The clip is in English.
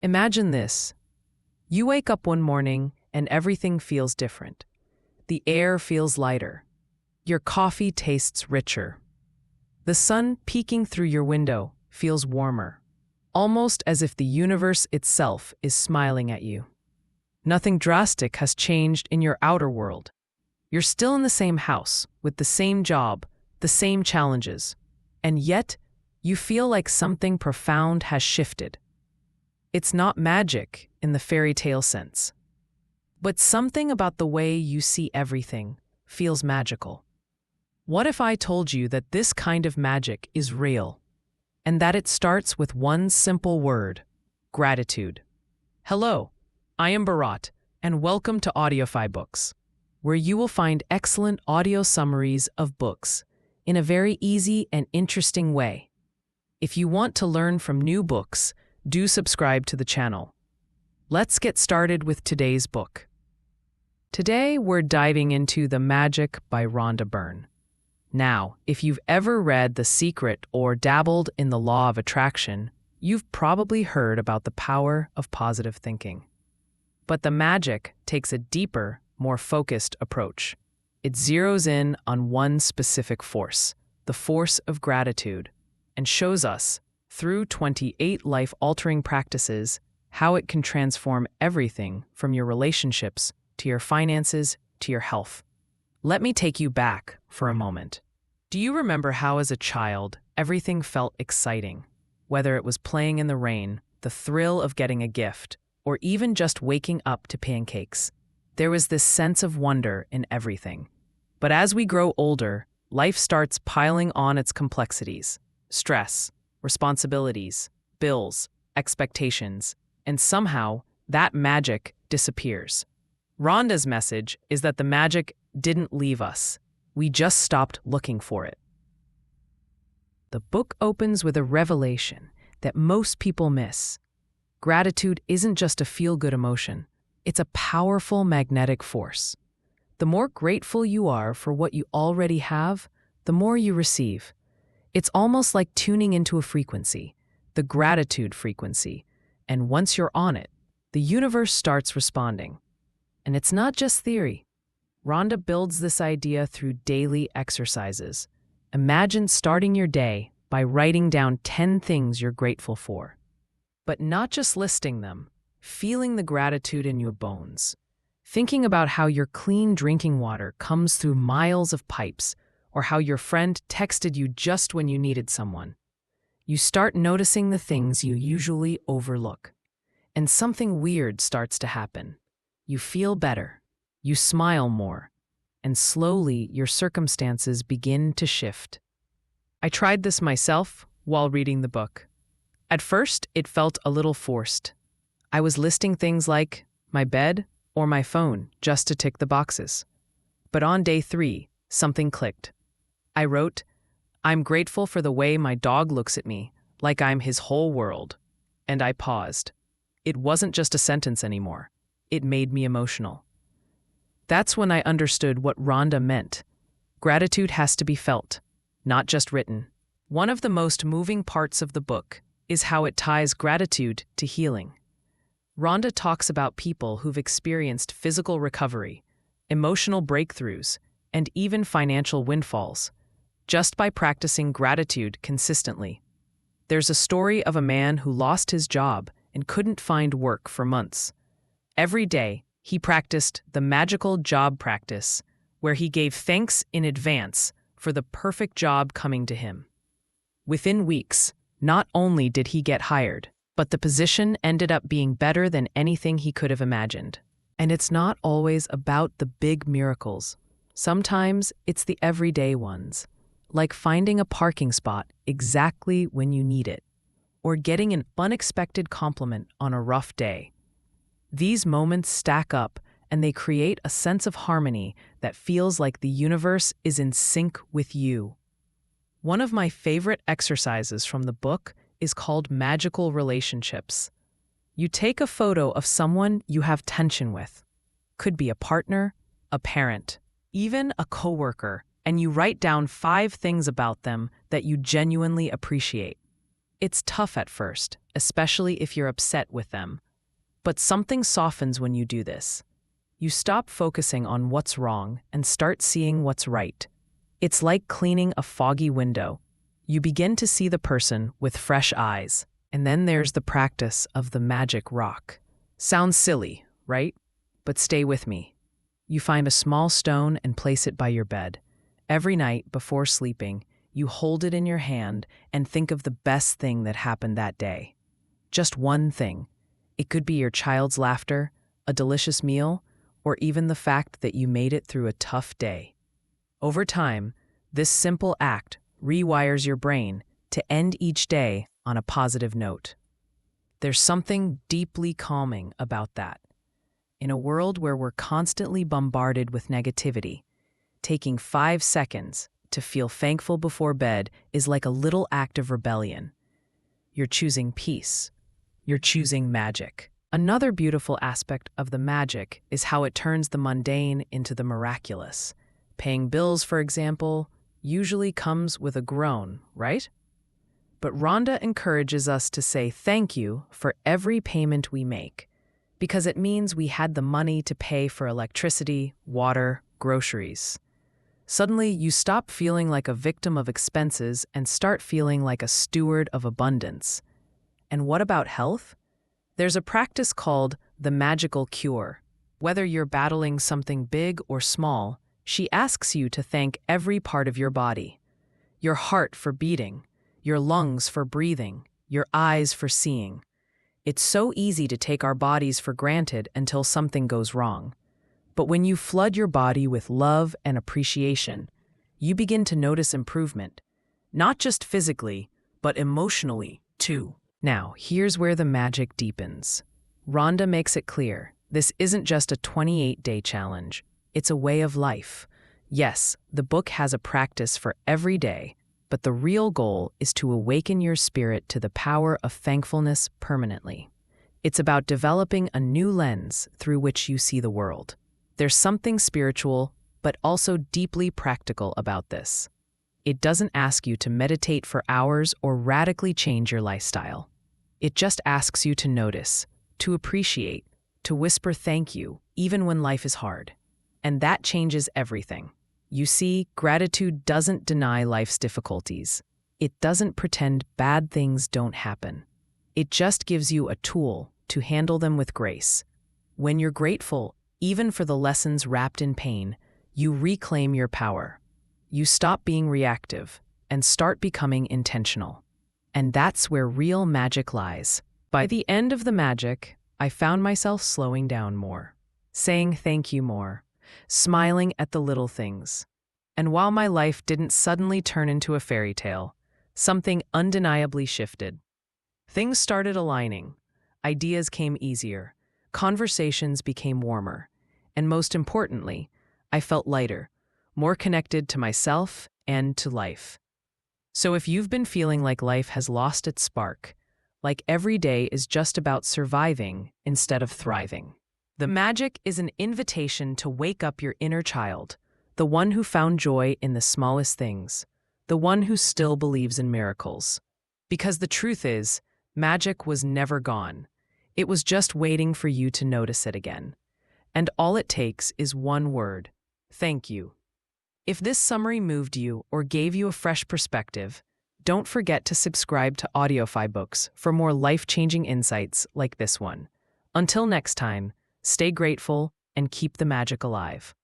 Imagine this. You wake up one morning and everything feels different. The air feels lighter. Your coffee tastes richer. The sun peeking through your window feels warmer, almost as if the universe itself is smiling at you. Nothing drastic has changed in your outer world. You're still in the same house, with the same job, the same challenges, and yet you feel like something profound has shifted. It's not magic in the fairy tale sense, but something about the way you see everything feels magical. What if I told you that this kind of magic is real, and that it starts with one simple word: gratitude? Hello, I am Bharat, and welcome to Audiofybooks, where you will find excellent audio summaries of books in a very easy and interesting way. If you want to learn from new books, do subscribe to the channel. Let's get started with today's book. Today, we're diving into The Magic by Rhonda Byrne. Now, if you've ever read The Secret or dabbled in the law of attraction, you've probably heard about the power of positive thinking. But The Magic takes a deeper, more focused approach. It zeroes in on one specific force, the force of gratitude, and shows us, through 28 life-altering practices, how it can transform everything from your relationships to your finances to your health. Let me take you back for a moment. Do you remember how, as a child, everything felt exciting? Whether it was playing in the rain, the thrill of getting a gift, or even just waking up to pancakes. There was this sense of wonder in everything. But as we grow older, life starts piling on its complexities: stress, responsibilities, bills, expectations, and somehow that magic disappears. Rhonda's message is that the magic didn't leave us. We just stopped looking for it. The book opens with a revelation that most people miss. Gratitude isn't just a feel-good emotion. It's a powerful magnetic force. The more grateful you are for what you already have, the more you receive. It's almost like tuning into a frequency, the gratitude frequency, and once you're on it, the universe starts responding. And it's not just theory. Rhonda builds this idea through daily exercises. Imagine starting your day by writing down 10 things you're grateful for. But not just listing them, feeling the gratitude in your bones. Thinking about how your clean drinking water comes through miles of pipes, or how your friend texted you just when you needed someone. You start noticing the things you usually overlook. And something weird starts to happen. You feel better, you smile more, and slowly your circumstances begin to shift. I tried this myself while reading the book. At first, it felt a little forced. I was listing things like my bed or my phone just to tick the boxes. But on day 3, something clicked. I wrote, "I'm grateful for the way my dog looks at me, like I'm his whole world." And I paused. It wasn't just a sentence anymore. It made me emotional. That's when I understood what Rhonda meant. Gratitude has to be felt, not just written. One of the most moving parts of the book is how it ties gratitude to healing. Rhonda talks about people who've experienced physical recovery, emotional breakthroughs, and even financial windfalls, just by practicing gratitude consistently. There's a story of a man who lost his job and couldn't find work for months. Every day, he practiced the magical job practice, where he gave thanks in advance for the perfect job coming to him. Within weeks, not only did he get hired, but the position ended up being better than anything he could have imagined. And it's not always about the big miracles. Sometimes it's the everyday ones, like finding a parking spot exactly when you need it, or getting an unexpected compliment on a rough day. These moments stack up, and they create a sense of harmony that feels like the universe is in sync with you. One of my favorite exercises from the book is called Magical Relationships. You take a photo of someone you have tension with. Could be a partner, a parent, even a coworker, and you write down 5 things about them that you genuinely appreciate. It's tough at first, especially if you're upset with them. But something softens when you do this. You stop focusing on what's wrong and start seeing what's right. It's like cleaning a foggy window. You begin to see the person with fresh eyes. And then there's the practice of the magic rock. Sounds silly, right? But stay with me. You find a small stone and place it by your bed. Every night before sleeping, you hold it in your hand and think of the best thing that happened that day. Just one thing. It could be your child's laughter, a delicious meal, or even the fact that you made it through a tough day. Over time, this simple act rewires your brain to end each day on a positive note. There's something deeply calming about that. In a world where we're constantly bombarded with negativity, taking 5 seconds to feel thankful before bed is like a little act of rebellion. You're choosing peace. You're choosing magic. Another beautiful aspect of the magic is how it turns the mundane into the miraculous. Paying bills, for example, usually comes with a groan, right? But Rhonda encourages us to say thank you for every payment we make, because it means we had the money to pay for electricity, water, groceries. Suddenly, you stop feeling like a victim of expenses and start feeling like a steward of abundance. And what about health? There's a practice called the magical cure. Whether you're battling something big or small, she asks you to thank every part of your body. Your heart for beating, your lungs for breathing, your eyes for seeing. It's so easy to take our bodies for granted until something goes wrong. But when you flood your body with love and appreciation, you begin to notice improvement, not just physically, but emotionally, too. Now, here's where the magic deepens. Rhonda makes it clear, this isn't just a 28-day challenge. It's a way of life. Yes, the book has a practice for every day, but the real goal is to awaken your spirit to the power of thankfulness permanently. It's about developing a new lens through which you see the world. There's something spiritual, but also deeply practical about this. It doesn't ask you to meditate for hours or radically change your lifestyle. It just asks you to notice, to appreciate, to whisper thank you, even when life is hard. And that changes everything. You see, gratitude doesn't deny life's difficulties. It doesn't pretend bad things don't happen. It just gives you a tool to handle them with grace. When you're grateful, even for the lessons wrapped in pain, you reclaim your power. You stop being reactive and start becoming intentional. And that's where real magic lies. By the end of the magic, I found myself slowing down more, saying thank you more, smiling at the little things. And while my life didn't suddenly turn into a fairy tale, something undeniably shifted. Things started aligning. Ideas came easier. Conversations became warmer. And most importantly, I felt lighter, more connected to myself and to life. So if you've been feeling like life has lost its spark, like every day is just about surviving instead of thriving, the magic is an invitation to wake up your inner child, the one who found joy in the smallest things, the one who still believes in miracles. Because the truth is, magic was never gone. It was just waiting for you to notice it again. And all it takes is one word: thank you. If this summary moved you or gave you a fresh perspective, don't forget to subscribe to Audiofybooks for more life-changing insights like this one. Until next time, stay grateful and keep the magic alive.